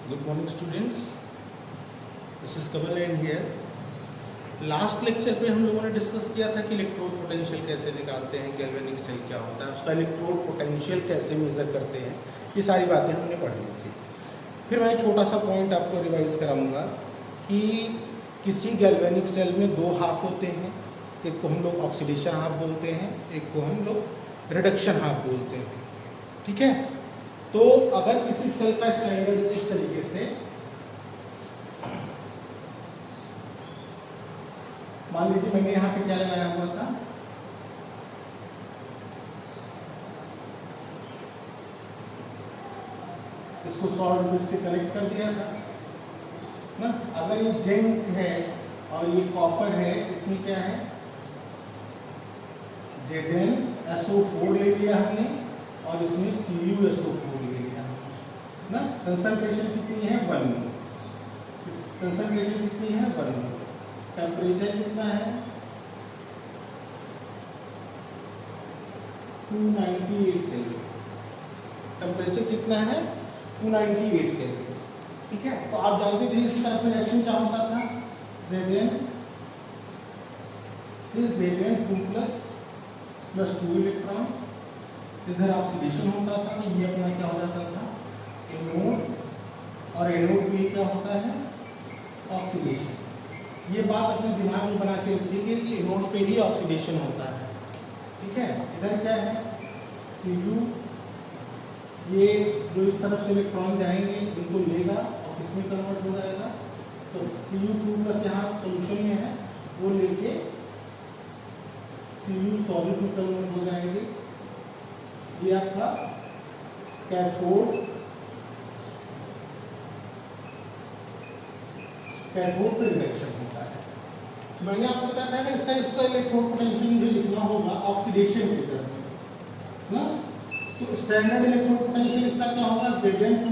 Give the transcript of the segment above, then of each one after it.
Good morning students. This is Kamal and here. Last lecture पे हम लोगों ने डिस्कस किया था कि इलेक्ट्रोड पोटेंशियल कैसे निकालते हैं, गैल्वेनिक सेल क्या होता है, उसका इलेक्ट्रोड पोटेंशियल कैसे मेज़र करते हैं, ये सारी बातें हमने पढ़ ली थी। फिर मैं एक छोटा सा पॉइंट आपको रिवाइज कराऊंगा कि किसी गैल्वेनिक सेल में दो हाफ होते हैं, एक को हम लोग ऑक्सीडेशन हाफ बोलते हैं, एक को हम लोग रिडक्शन हाफ बोलते हैं। ठीक है, तो अगर किसी सेल का स्टैंडर्ड इस तरीके से, मान लीजिए मैंने यहाँ पे क्या लगाया हुआ था, इसको सॉल्ट से कनेक्ट कर दिया था ना। अगर ये जिंक है और ये कॉपर है, इसमें क्या है, ZnSO4 ले लिया हमने और इसमें CuSO4 ले लिया ना। कंसंट्रेशन कितनी है 1 मोल, कंसंट्रेशन कितनी है 1 मोल, टेम्परेचर कितना है 298 केल्विन, टेम्परेचर कितना है 298 केल्विन। ठीक है, तो आप जानते थे इस तरफ रिएक्शन क्या होता था, Zn से Zn2 प्लस 2 इलेक्ट्रॉन, इधर ऑक्सीडेशन होता था, तो ये अपना क्या हो जाता था एनोड, और एनोड में क्या होता है ऑक्सीडेशन। ये बात अपने दिमाग में बना के रखिए कि एनोड पे ही ऑक्सीडेशन होता है। ठीक है, इधर क्या है Cu, ये जो इस तरफ से इलेक्ट्रॉन जाएंगे इनको लेगा और किसमें कन्वर्ट हो जाएगा, तो Cu2 यहाँ सोल्यूशन में है, वो लेके Cu सॉलिड में कन्वर्ट हो जाएंगे। ये आपका कैथोड पे रिएक्शन होता है। मैंने आपको बताया था कि इसका इलेक्ट्रोड पोटेंशियल मुझे लिखना होगा ऑक्सीडेशन के टर्म में ना। तो स्टैंडर्ड इलेक्ट्रोड पोटेंशियल इसका क्या होगा, Zn2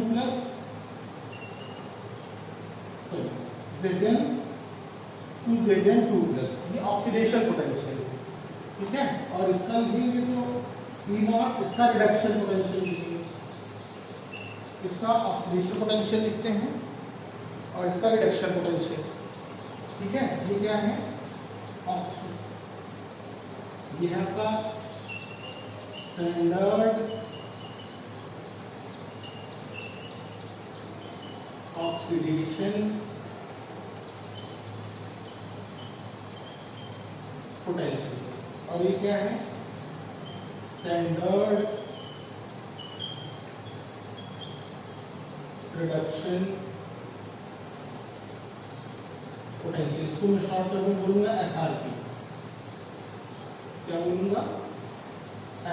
प्लस ये ऑक्सीडेशन पोटेंशियल है। ठीक है, और इसका लिखेंगे तो E0, इसका रिडक्शन पोटेंशियल लिखेंगे, इसका ऑक्सीडेशन पोटेंशियल लिखते हैं और इसका रिडक्शन पोटेंशियल। ठीक है, ये क्या है ये है आपका स्टैंडर्ड ऑक्सीडेशन पोटेंशियल, और ये क्या है स्टैंडर्ड रिडक्शन पोटेंशियल। इसको मैं शॉर्ट में बोलूंगा SRP। क्या बोलूंगा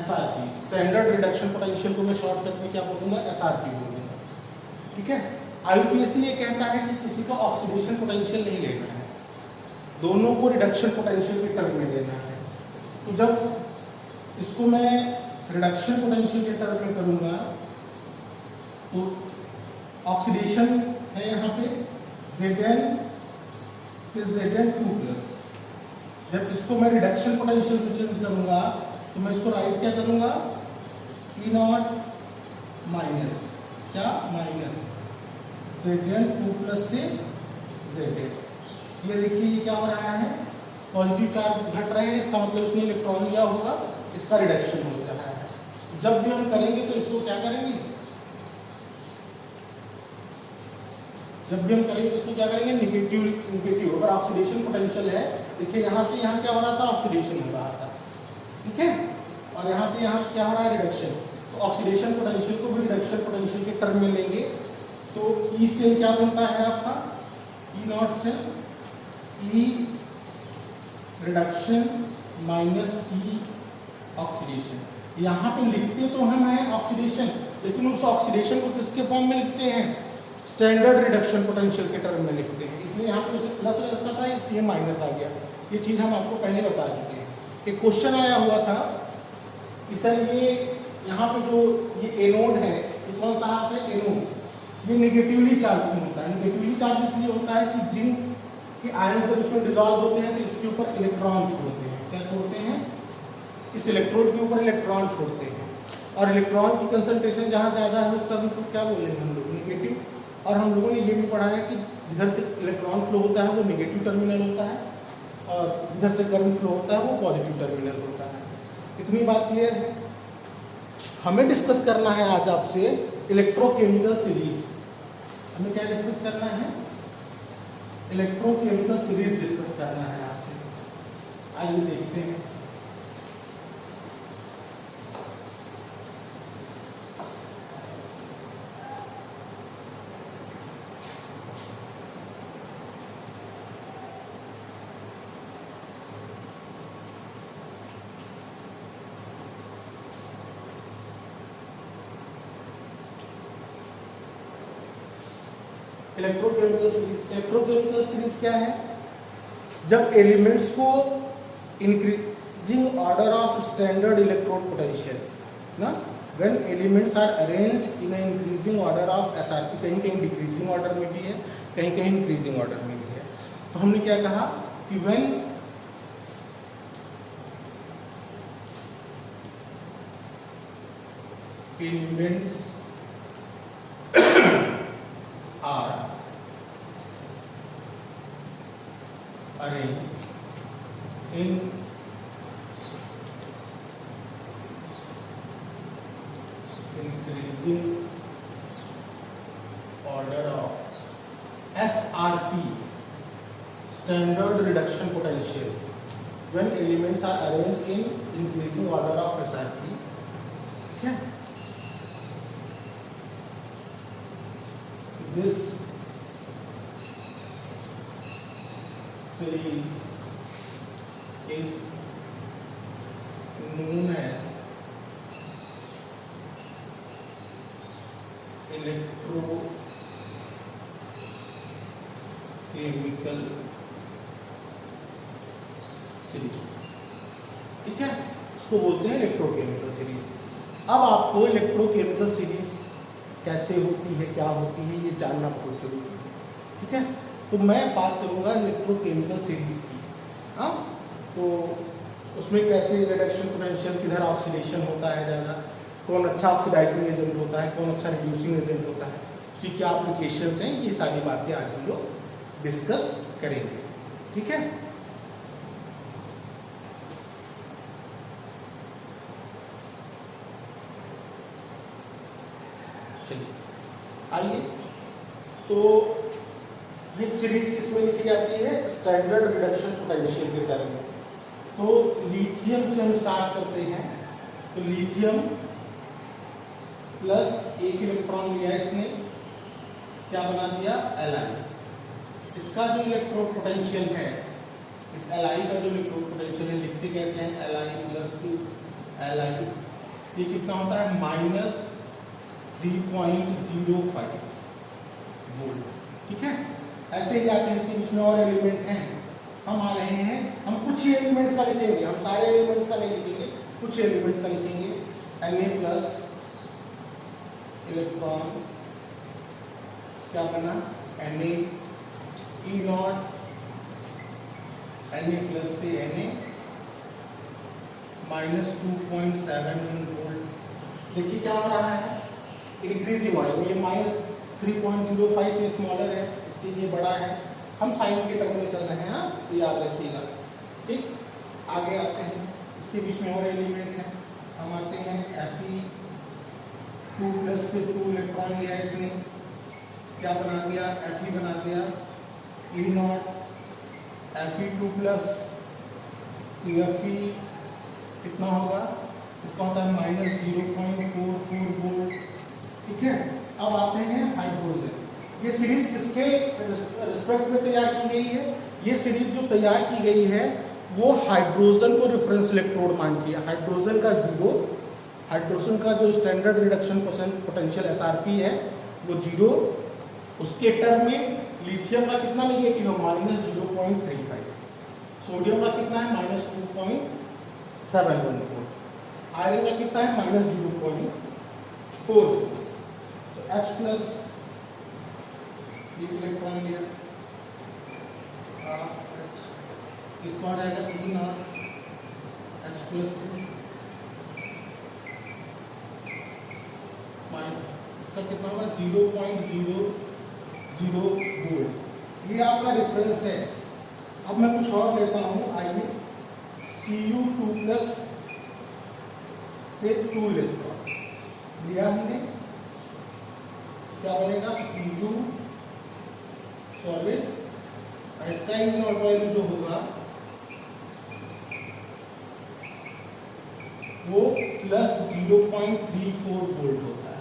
SRP, स्टैंडर्ड रिडक्शन पोटेंशियल को मैं शॉर्टकट में क्या बोलूंगा SRP बोलूंगा। ठीक है, IUPAC ये कहता है कि किसी का ऑक्सीडेशन पोटेंशियल नहीं लेना है, दोनों को रिडक्शन पोटेंशियल के टर्म में लेना है। तो जब इसको मैं रिडक्शन पोटेंशियल के टर्म में करूंगा तो ऑक्सीडेशन है यहाँ पे Zn से Zn2 जब इसको मैं रिडक्शन पोटेंशियल में चेंज करूंगा तो मैं इसको राइट क्या करूंगा E0 माइनस क्या माइनस Zn2 से Zn। ये देखिए ये क्या हो रहा है, पॉजिटिव चार्ज घट रहे हैं, इसका मतलब इसने इलेक्ट्रॉन लिया होगा, इसका रिडक्शन हो रहा है। जब भी हम करेंगे तो इसको क्या करेंगे, जब भी हम करेंगे इसको क्या करेंगे निगेटिव। अगर ऑक्सीडेशन पोटेंशियल है, देखिए यहाँ से यहाँ क्या हो रहा था ऑक्सीडेशन हो रहा था। ठीक है, और यहाँ से यहाँ क्या हो रहा है रिडक्शन। तो ऑक्सीडेशन पोटेंशियल को भी रिडक्शन पोटेंशियल के टर्म में लेंगे तो ई से क्या बनता है आपका E0 से E reduction minus E oxidation. यहाँ पे लिखते तो हम है ऑक्सीडेशन, लेकिन उस ऑक्सीडेशन को किसके फॉर्म में लिखते हैं, स्टैंडर्ड रिडक्शन पोटेंशियल के टर्म में लिखते हैं। इसलिए यहाँ पे प्लस लगता था, इसलिए माइनस आ गया। ये चीज़ हम आपको पहले बता चुके हैं। एक क्वेश्चन आया हुआ था कि सर ये यहाँ पे जो ये एनोड है, ये कौन सा हाफ है एनोड, ये निगेटिवली चार्ज क्यों होता है। निगेटिवली चार्ज इसलिए होता है कि जिंक के आयन जब इसमें डिजॉल्व होते हैं तो इसके ऊपर इलेक्ट्रॉन छोड़ते हैं। क्या छोड़ते हैं, इस इलेक्ट्रोड के ऊपर इलेक्ट्रॉन छोड़ते हैं, और इलेक्ट्रॉन की कंसंट्रेशन जहाँ ज़्यादा है उसका भी क्या बोलेंगे हम लोग, नेगेटिव और हम लोगों ने ये भी पढ़ा है कि जिधर से इलेक्ट्रॉन फ्लो होता है वो नेगेटिव टर्मिनल होता है और जिधर से करंट फ्लो होता है वो पॉजिटिव टर्मिनल होता है। इतनी बात क्लियर है। हमें डिस्कस करना है आज आपसे इलेक्ट्रोकेमिकल सीरीज। हमें क्या डिस्कस करना है? इलेक्ट्रोकेमिकल सीरीज डिस्कस करना है आपसे। आइए देखते हैं। इलेक्ट्रोकेमिकल सीरीज क्या है? जब एलिमेंट्स को increasing order of standard electrode potential ना, when elements are arranged in increasing order of SRP, कहीं कहीं डिक्रीजिंग ऑर्डर में भी है, कहीं कहीं इंक्रीजिंग ऑर्डर में भी है। तो हमने क्या कहा कि when elements are arranged in increasing order of SRP, standard reduction potential, when elements are arranged in increasing order of SRP, ठीक है? This series is known as electrochemical series. ठीक है, इसको बोलते हैं इलेक्ट्रोकेमिकल सीरीज। अब आपको इलेक्ट्रोकेमिकल सीरीज कैसे होती है, क्या होती है, ये जानना बहुत जरूरी है। ठीक है, तो मैं बात करूँगा इलेक्ट्रोकेमिकल सीरीज की। हाँ, तो उसमें कैसे रिडक्शन पोटेंशियल, किधर ऑक्सीडेशन होता है ज़्यादा, कौन अच्छा ऑक्सीडाइजिंग एजेंट होता है, कौन अच्छा रिड्यूसिंग एजेंट होता है, उसकी क्या एप्लीकेशंस हैं, ये सारी बातें आज हम लोग डिस्कस करेंगे। ठीक है, चलिए आइए। तो ये सीरीज किसमें लिखी जाती है? स्टैंडर्ड रिडक्शन पोटेंशियल के टर्म में। तो लिथियम से हम स्टार्ट करते हैं। तो लिथियम प्लस एक इलेक्ट्रॉन लिया इसने, क्या बना दिया? Li। इसका जो इलेक्ट्रोड पोटेंशियल है, इस Li का जो इलेक्ट्रोड पोटेंशियल है, लिखते कैसे हैं? Li plus 2 Li। ये कितना होता है? Minus 3.05 volt. ठीक है, ऐसे ही आते हैं। इसके बीच में और एलिमेंट हैं, हम आ रहे हैं, हम कुछ ही एलिमेंट्स का लिखेंगे, हम सारे एलिमेंट्स का नहीं लिखेंगे, कुछ एलिमेंट्स का लिखेंगे। Na प्लस इलेक्ट्रॉन क्या बना? Na E not, Na plus से Na माइनस 2.71 वोल्ट। देखिए क्या हो रहा है? Increasing order. ये माइनस 3.05 स्मॉलर है, इससे ये बड़ा है। हम साइन के टर्म में चल रहे हैं, हाँ, तो याद रखिएगा। ठीक, आगे आते हैं। इसके बीच में और एलिमेंट है, हम आते हैं Fe2 प्लस से 2 इलेक्ट्रॉन लिया इसने, क्या बना दिया? Fe बना दिया E not, Fe2 plus Fe कितना होगा? इसका होता है माइनस 0.44 वोल्ट। ठीक है, अब आते हैं हाइड्रोजन। ये सीरीज किसके रिस्पेक्ट में तैयार की गई है? ये सीरीज जो तैयार की गई है वो हाइड्रोजन को रेफरेंस इलेक्ट्रोड मान के। हाइड्रोजन का जीरो, हाइड्रोजन का जो स्टैंडर्ड रिडक्शन पोटेंशियल एसआरपी है वो जीरो, उसके टर्म में लिथियम का कितना नेगेटिव है? माइनस 0.35। सोडियम का कितना है? माइनस 2.71। आयरन का कितना है? माइनस 0.44। तो H प्लस एक इलेक्ट्रॉन लिया, इसको आ जाएगा E नॉट, H प्लस इसका कितना होगा? 0.0 0 वोल्ट। ये आपका रेफरेंस है। अब मैं कुछ और लेता हूँ, आइए Cu2 प्लस से 2 इलेक्ट्रॉन लिया हमने, क्या बनेगा Cu सॉलिड, इसका ई नॉट वैल्यू जो होगा वो प्लस 0.34 वोल्ट होता है।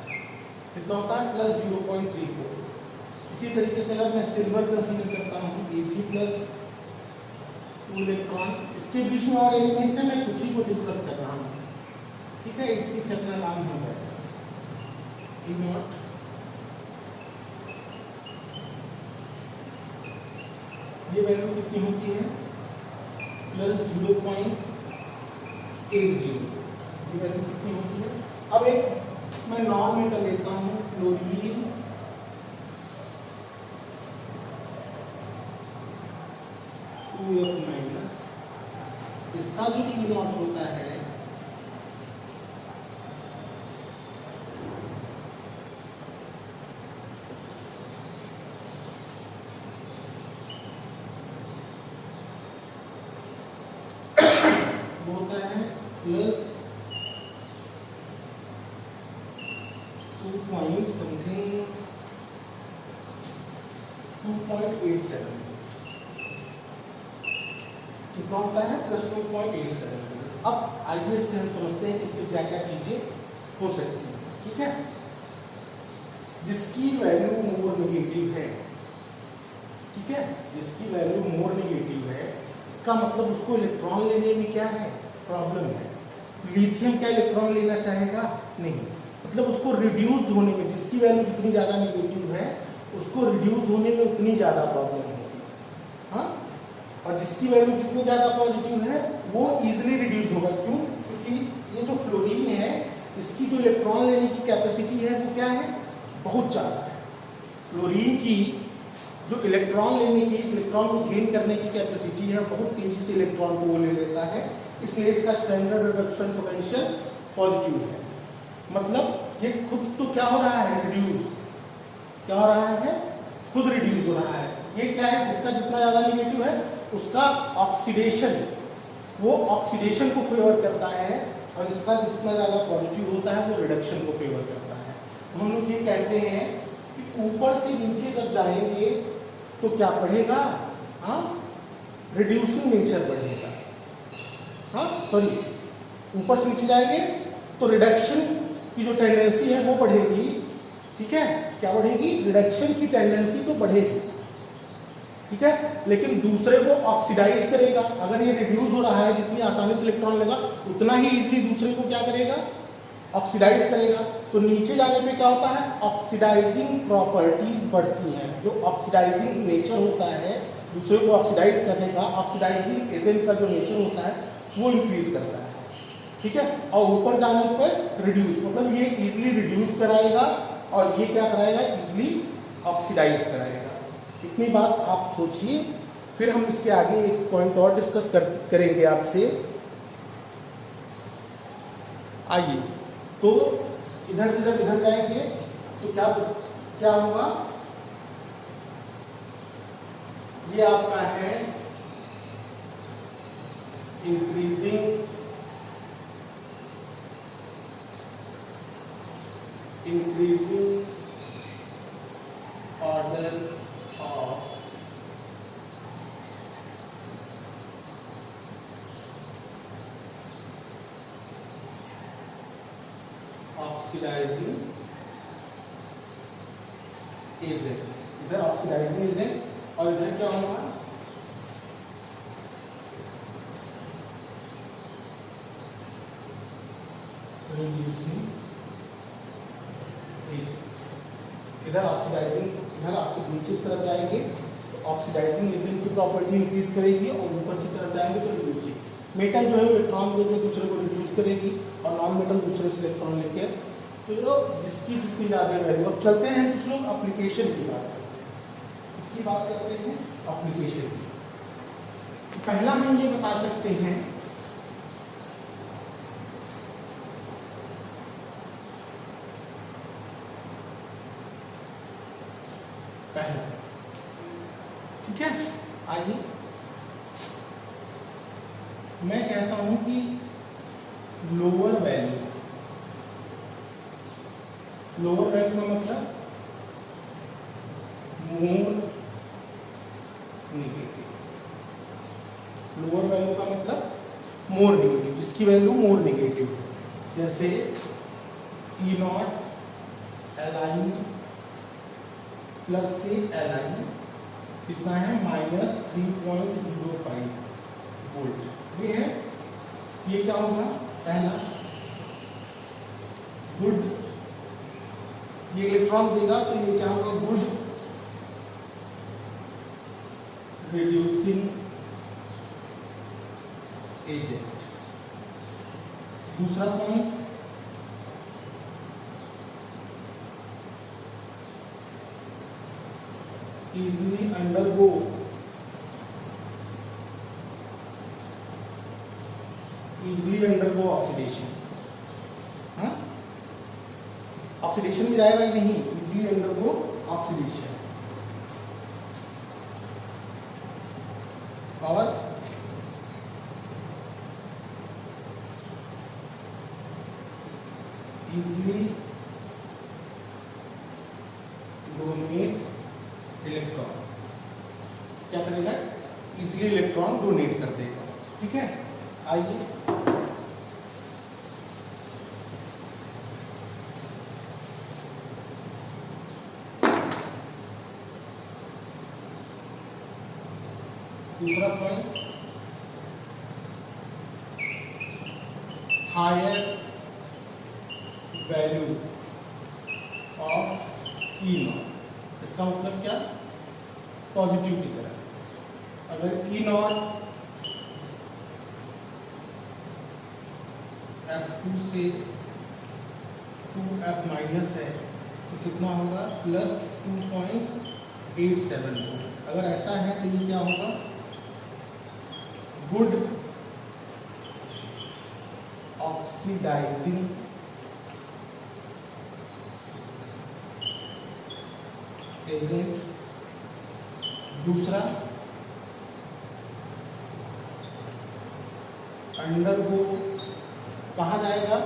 कितना होता है? प्लस 0.34। इसी तरीके से अगर मैं सिल्वर कंसीडर करता हूँ Ag प्लस 2 इलेक्ट्रॉन, इसके बीच में और एलिमेंट्स है, मैं कुछ ही को डिस्कस कर रहा हूँ, ठीक है, इसी से अपना काम हो जाएगा। ई नॉट ये वैल्यू कितनी होती है? प्लस 0.80। ये वैल्यू कितनी होती है? अब एक मैं नॉन मेटल लेता हूँ, फ्लोरीन, माइनस, इसका जो ई नॉट होता है वो होता है प्लस 2 पॉइंट समथिंग 2.87। कितना होता है? प्लस 2.87। अब आइए से हम समझते हैं इससे क्या क्या चीजें हो सकती हैं, ठीक है। जिसकी वैल्यू मोर नेगेटिव है, ठीक है, जिसकी वैल्यू मोर नेगेटिव है, इसका मतलब उसको इलेक्ट्रॉन लेने में क्या है? प्रॉब्लम है। लिथियम क्या इलेक्ट्रॉन लेना चाहेगा? नहीं, मतलब उसको रिड्यूस्ड होने में, जिसकी वैल्यू जितनी ज़्यादा नेगेटिव है उसको रिड्यूस होने में उतनी ज़्यादा प्रॉब्लम होगी, हाँ। और जिसकी वैल्यू जितनी ज़्यादा पॉजिटिव है वो इजीली रिड्यूस होगा। क्यों? क्योंकि ये जो फ्लोरीन है इसकी जो इलेक्ट्रॉन लेने की कैपेसिटी है वो क्या है? बहुत ज़्यादा है। फ्लोरीन की जो इलेक्ट्रॉन लेने की, इलेक्ट्रॉन को गेन करने की कैपेसिटी है, बहुत तेजी से इलेक्ट्रॉन को वो ले लेता है, इसलिए इसका स्टैंडर्ड रिडक्शन पोटेंशियल पॉजिटिव है। मतलब ये खुद तो क्या हो रहा है? रिड्यूस। क्या हो रहा है? खुद रिड्यूस हो रहा है। ये क्या है? जिसका जितना ज़्यादा नेगेटिव है उसका ऑक्सीडेशन, वो ऑक्सीडेशन को फेवर करता है, और जिसका जितना ज़्यादा पॉजिटिव होता है वो रिडक्शन को फेवर करता है। हम लोग ये कहते हैं कि ऊपर से नीचे जब जाएंगे तो क्या बढ़ेगा? हाँ, रिड्यूसिंग नेचर बढ़ेगा। हाँ सॉरी, ऊपर से नीचे जाएंगे तो रिडक्शन की जो टेंडेंसी है वो बढ़ेगी, ठीक है। क्या बढ़ेगी? रिडक्शन की टेंडेंसी तो बढ़ेगी, ठीक है, लेकिन दूसरे को ऑक्सीडाइज करेगा। अगर ये रिड्यूस हो रहा है, जितनी आसानी से इलेक्ट्रॉन लेगा उतना ही इजीली दूसरे को क्या करेगा? ऑक्सीडाइज करेगा। तो नीचे जाने पे क्या होता है? ऑक्सीडाइजिंग प्रॉपर्टीज बढ़ती हैं। जो ऑक्सीडाइजिंग नेचर होता है दूसरे को ऑक्सीडाइज करने का, ऑक्सीडाइजिंग एजेंट का जो नेचर होता है वो इंक्रीज करता है, ठीक है। और ऊपर जाने पर रिड्यूस, मतलब ये इजीली रिड्यूस कराएगा और ये क्या कराएगा? इजीली ऑक्सीडाइज कराएगा। इतनी बात आप सोचिए, फिर हम इसके आगे एक पॉइंट और डिस्कस करेंगे आपसे। आइए, तो इधर से जब इधर जाएंगे तो क्या होगा? ये आपका है increasing order of oxidizing agent. इधर ऑक्सीडाइजिंग एजेंट और इधर क्या होगा? Reducing agent. इधर ऑक्सीडाइजिंग, इधर ऑक्सीजन नीचे की तरफ जाएंगे तो ऑक्सीडाइजिंग एजेंट की प्रॉपर्टी इंक्रीज करेगी, और ऊपर की तरफ जाएंगे तो रिड्यूसिंग। मेटल जो है इलेक्ट्रॉन लेके दूसरे को रिड्यूस करेगी, और नॉन मेटल दूसरे से इलेक्ट्रॉन लेके, तो जिसकी जितनी ज़्यादा वैल्यू। अब चलते हैं कुछ लोग एप्लीकेशन की बात करते हैं। इसकी बात करते हैं एप्लीकेशन की। तो पहला हम ये बता सकते हैं पहला, ठीक है। आइए मैं कहता हूं कि लोअर वैल्यू का मतलब मोर नेगेटिव, लोअर वैल्यू का मतलब मोर नेगेटिव, जिसकी वैल्यू मोर नेगेटिव है। जैसे ई नॉट एल आई प्लस से एल आई कितना है -3.05 वोल्ट, ये है। ये क्या होगा, पहला गुड, ये इलेक्ट्रॉन देगा तो ये क्या होगा, गुड रिड्यूसिंग एजेंट। दूसरा पॉइंट, easily undergo ऑक्सीडेशन। हाँ, ऑक्सीडेशन में जाएगा कि नहीं, easily undergo ऑक्सीडेशन। और easily donate इलेक्ट्रॉन, क्या करेगा, इजीली इलेक्ट्रॉन डोनेट कर देगा, ठीक है। आइए दूसरा point, higher value of E naught, इसका मतलब क्या, पॉजिटिव की तरह। अगर ई नॉट F2 से 2F माइनस है तो कितना होगा, +2.87 वोल्ट। अगर ऐसा है तो ये क्या होगा, गुड ऑक्सीडाइजिंग एजेंट। दूसरा, अंडरगो कहाँ जाएगा,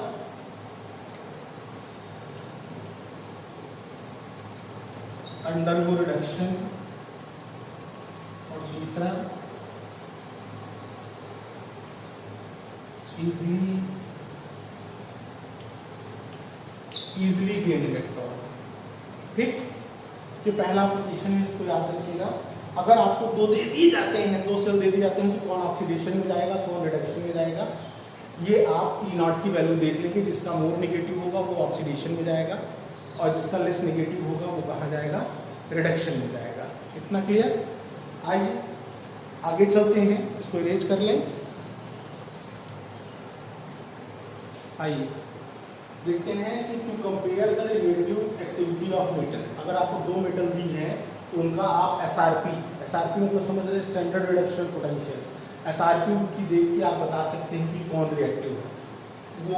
अंडरगो रिडक्शन। और तीसरा, इजीली गेन इलेक्ट्रॉन। ठीक, ये पहला एप्लीकेशन है, इसको याद रखिएगा। अगर आपको दो दे दिए जाते हैं, दो सेल दे दिए जाते हैं, तो कौन ऑक्सीडेशन में जाएगा, कौन रिडक्शन में जाएगा, ये आप ई नॉट की वैल्यू देख लेंगे। जिसका मोर नेगेटिव होगा वो ऑक्सीडेशन में जाएगा, और जिसका लेस नेगेटिव होगा वो कहाँ जाएगा, रिडक्शन में जाएगा। इतना क्लियर। आइए आगे चलते हैं, इसको इरेज कर लें। आइए देखते हैं कि to compare the relative activity of metal. अगर आपको दो मेटल दी है तो उनका आप एसआरपी मतलब समझ रहे, स्टैंडर्ड रिडक्शन पोटेंशियल, एसआरपी की देख के आप बता सकते हैं कि कौन रिएक्टिव है। वो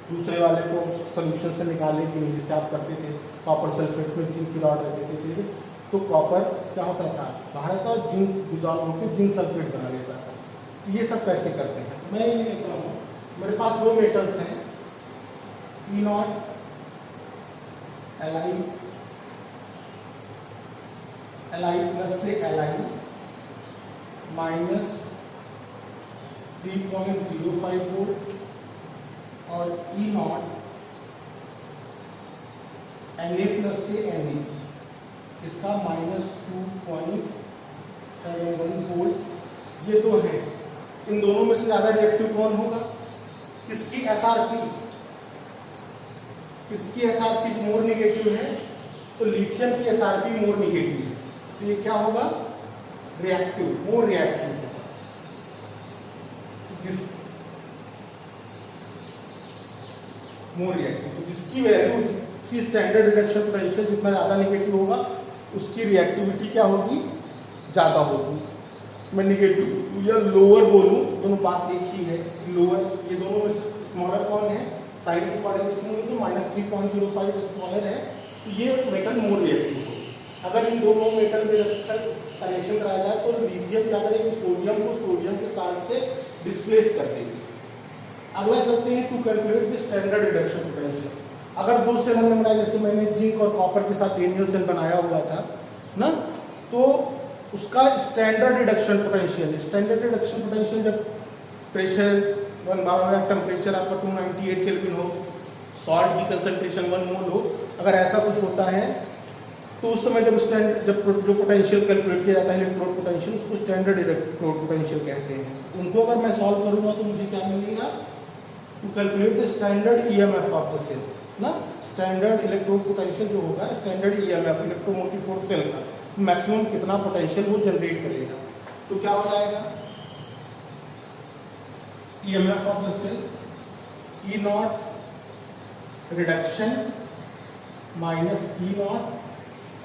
दूसरे वाले को सोल्यूशन से निकालने के लिए जैसे आप करते थे, कॉपर सल्फेट में जिंक की रॉड रख देते थे, तो कॉपर क्या होता था, बाहर का जिंक डिजॉल्व होकर जिंक सल्फेट बना लेता था। ये सब कैसे करते हैं, मैं ये कहता हूँ, मेरे पास दो मेटल्स हैं, ई नॉट एल आई प्लस से एल आई -3.05 वोल्ट, और ई नॉट एन ए प्लस से एन ए, इसका -2.71 वोल्ट। ये दो हैं, इन दोनों में से ज़्यादा रिएक्टिव कौन होगा, किसकी एसआरपी मोर नेगेटिव है, तो लिथियम की एसआरपी मोर नेगेटिव है, तो ये क्या होगा, रिएक्टिव, मोर रिएक्टिव होगा। मोर रिएक्टिव, तो जिसकी वैल्यू, जिसकी स्टैंडर्ड रिडक्शन पोटेंशियल जितना ज़्यादा नेगेटिव होगा, उसकी रिएक्टिविटी क्या होगी, ज़्यादा होगी। मैं नेगेटिव या लोअर बोलूँ, दोनों बात एक ही है। लोअर, ये दोनों में स्मॉलर कौन है, साइड के अकॉर्डिंग देखेंगे तो -3.05 स्मॉलर है, तो ये मेटल मोर रिएक्टिव होगा। अगर अगर इन दोनों मेटल में कनेक्शन कराया जाए तो लिथियम क्या करेगी, सोडियम को सोडियम के साथ से डिस्प्लेस कर देगी। अगला चलते हैं to calculate the standard reduction potential. अगर दो सेल हमने बनाया, जैसे मैंने जिंक और कॉपर के साथ डेनियल सेल बनाया हुआ था ना, तो उसका standard reduction potential, standard reduction potential जब प्रेशर 1 बार या टेम्परेचर आपका 298 केल्विन हो, सॉल्ट की कंसंट्रेशन 1 मोल हो, अगर ऐसा कुछ होता है तो उस समय जब जो पोटेंशियल कैलकुलेट किया जाता है इलेक्ट्रोड पोटेंशियल, उसको स्टैंडर्ड इलेक्ट्रोड पोटेंशियल कहते हैं। उनको अगर मैं सॉल्व करूंगा तो मुझे क्या मिलेगा, to calculate the standard EMF of the cell ना, स्टैंडर्ड इलेक्ट्रोड पोटेंशियल जो होगा, standard EMF electromotive force cell का मैक्सिमम कितना पोटेंशियल वो जनरेट करेगा, तो क्या हो जाएगा, EMF of the cell E naught reduction minus E naught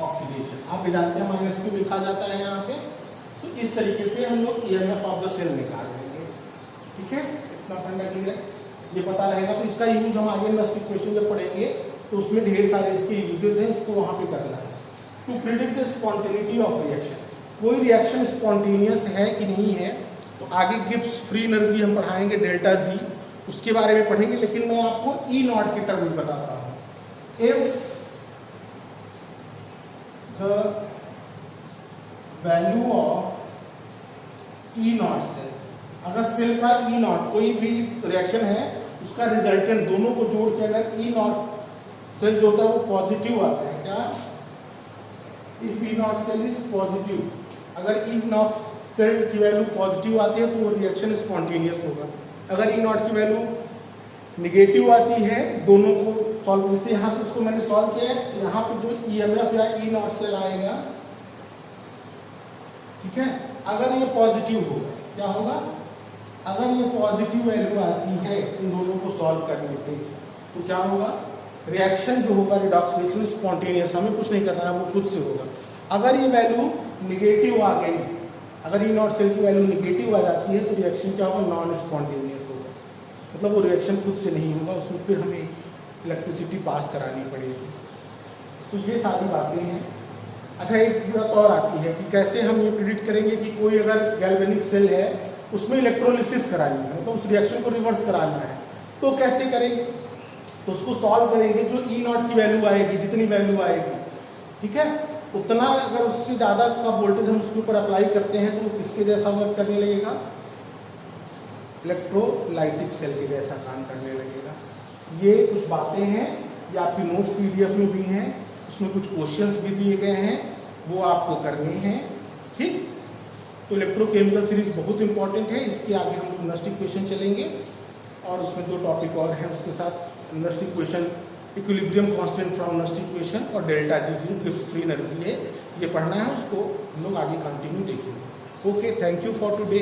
oxidation. आप ये जानते हैं माइनस क्यों लिखा जाता है यहाँ पे, तो इस तरीके से हम लोग ईएमएफ ऑफ द सेल निकाल देंगे। ठीक है, इतना फंडा क्लियर, ये पता रहेगा। तो इसका यूज हम आगे नेक्स्ट इक्वेशन जब पढ़ेंगे तो उसमें ढेर सारे इसके यूजेस हैं, इसको वहाँ पे करना है। To predict the spontaneity of reaction, कोई रिएक्शन स्पॉन्टेनियस है कि नहीं है, तो आगे गिब्स फ्री एनर्जी हम पढ़ाएंगे, डेल्टा जी, उसके बारे में पढ़ेंगे। लेकिन मैं आपको ई नॉट की टर्म बता रहा हूँ। If the value of E naught cell, अगर सेल का E नॉट कोई भी रिएक्शन है उसका रिजल्टेंट दोनों को जोड़ के अगर E नॉट सेल जो होता है वो पॉजिटिव आता है, क्या, if E naught cell is positive, अगर E नॉट सेल की वैल्यू पॉजिटिव आती है तो वो रिएक्शन स्पॉन्टेनियस होगा। अगर E नॉट की वैल्यू निगेटिव आती है, दोनों को सॉल्व, जैसे यहाँ पे उसको मैंने सॉल्व किया है, यहाँ पे जो ईएमएफ या ई नॉट सेल आएगा, ठीक है, अगर ये पॉजिटिव होगा, क्या होगा, अगर ये पॉजिटिव वैल्यू आती है इन दोनों को सॉल्व करने पे, तो क्या होगा, रिएक्शन जो होगा रिडॉक्स रिएक्शन स्पॉन्टेनियस, हमें कुछ नहीं करना है, वो खुद से होगा। अगर ये वैल्यू निगेटिव आ गई, अगर ई नॉट सेल की वैल्यू निगेटिव आ जाती है तो रिएक्शन क्या होगा, नॉन स्पॉन्टेनियस होगा, मतलब वो रिएक्शन खुद से नहीं होगा, उसमें फिर हमें इलेक्ट्रिसिटी पास करानी पड़ेगी। तो ये सारी बातें हैं। अच्छा, एक बात और आती है कि कैसे हम ये प्रिडिक्ट करेंगे कि कोई अगर गैल्वेनिक सेल है उसमें इलेक्ट्रोलिसिस करानी है, मतलब उस रिएक्शन को रिवर्स कराना है, तो कैसे करेंगे, तो उसको सॉल्व करेंगे। जो ई नॉट की वैल्यू आएगी, जितनी वैल्यू आएगी, ठीक है, उतना अगर उससे ज़्यादा का वोल्टेज हम उसके ऊपर अप्लाई करते हैं तो वो किसके जैसा वर्क करने लगेगा, इलेक्ट्रोलाइटिक सेल के जैसा काम करने लगेगा। ये कुछ बातें हैं, ये आपकी नोट्स पीडीएफ में भी हैं, उसमें कुछ क्वेश्चंस भी दिए गए हैं, वो आपको करने हैं। ठीक, तो इलेक्ट्रोकेमिकल सीरीज बहुत इंपॉर्टेंट है, इसके आगे हम नेक्स्ट इक्वेशन चलेंगे और उसमें 2 टॉपिक और हैं, उसके साथ next equation equilibrium constant from next equation और डेल्टा जी जो गिब्स फ्री एनर्जी है, ये पढ़ना है, उसको हम लोग आगे कंटिन्यू देखेंगे। Okay, thank you for today.